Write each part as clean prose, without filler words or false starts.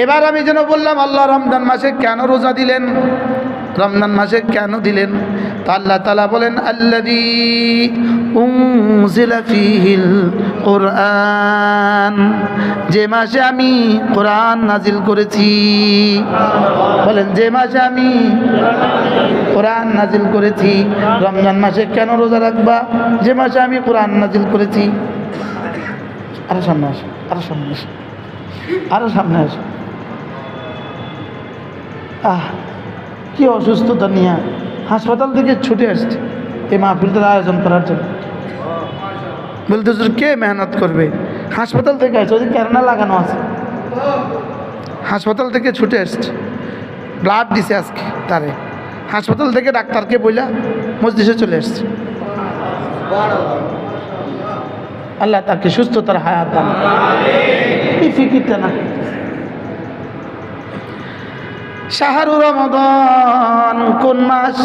এবার আমি যেন বললাম, আল্লাহ রমজান মাসে কেন রোজা দিলেন, রমজান মাসে কেন দিলেন? তো আল্লাহ তাআলা বলেন, আল্লাযী উনজিলা ফীহিল কুরআন, যে মাসে আমি কোরআন নাজিল করেছি। বলেন, যে মাসে আমি কোরআন নাজিল করেছি। রমজান মাসে কেন রোজা রাখবা? যে মাসে আমি কোরআন নাজিল করেছি। আরো সামনে আসো, আরো সামনে আসো, আরো সামনে আসো। কি অসুস্থতা নিয়ে হাসপাতাল থেকে ছুটে আসছে এই মাহফিলটার আয়োজন করার জন্য। বলতে কে মেহনত করবে? হাসপাতাল থেকে আসছে, ওই ক্যারেনা লাগানো আছে, হাসপাতাল থেকে ছুটে আসছে, ব্লাড দিছে আজকে তারে। হাসপাতাল থেকে ডাক্তারকে বইলা মসজিদে চলে আসছে। আল্লাহ তাকে সুস্থতার হায়াত দান। এই ফিকিরটা না। শাহরু রমাদান কোন মাস?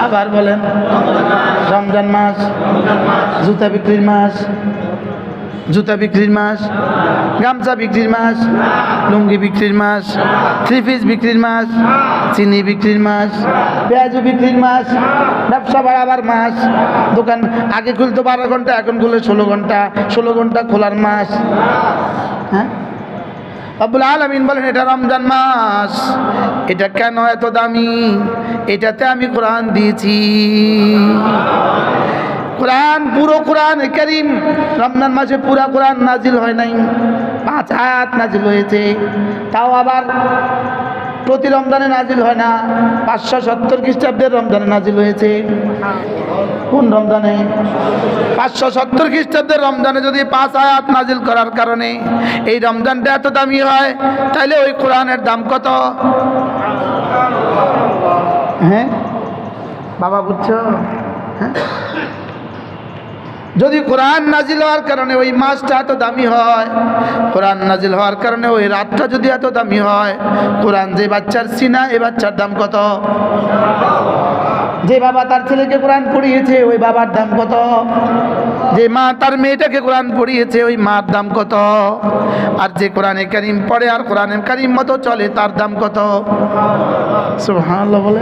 আবার বলেন, রমজান মাস। জুতা বিক্রির মাস, জুতা বিক্রির মাস, গামছা বিক্রির মাস, লুঙ্গি বিক্রির মাস, থ্রি পিস বিক্রির মাস, চিনি বিক্রির মাস, পেঁয়াজু বিক্রির মাস, ব্যবসা বাড়াবার মাস। দোকান আগে খুলতো 12 ঘন্টা, এখন খুলে 16 ঘন্টা, 16 ঘন্টা খোলার মাস। হ্যাঁ, রব্বুল আলামিন বলেন, এটা রমজান মাস। এটা কেন এত দামি? এটাতে আমি কোরআন দিয়েছি। কোরআন, পুরো কোরআন কারীম রমজান মাসে পুরা কোরআন নাজিল হয় নাই, 5 আয়াত নাজিল হয়েছে। তাও আবার প্রতি রমজানে নাজিল হয় না, 570 খ্রিস্টাব্দের রমজানে নাজিল হয়েছে। কোন রমজানে? 570 খ্রিস্টাব্দের রমজানে যদি 5 আয়াত নাজিল করার কারণে এই রমজানটা এত দামি হয়, তাহলে ওই কোরআনের দাম কত? হ্যাঁ বাবা, বুঝছো? হ্যাঁ, যদি কোরআন নাজিল হওয়ার কারণে ওই মাসটা এত দামি হয়, কোরআন নাজিল হওয়ার কারণে ওই রাতটা যদি এত দামি হয়, কোরআন যে বাচ্চার সিনা, এই বাচ্চার দাম কত? যে বাবা তার ছেলেকে কোরআন পড়িয়েছে, ওই বাবার দাম কত? যে মা তার মেয়েটাকে কোরআন পড়িয়েছে, ওই মার দাম কত? আর যে কোরআনে কারীম পড়ে আর কোরআনে কারীম মতো চলে, তার দাম কত? সুবহানাল্লাহ বলে।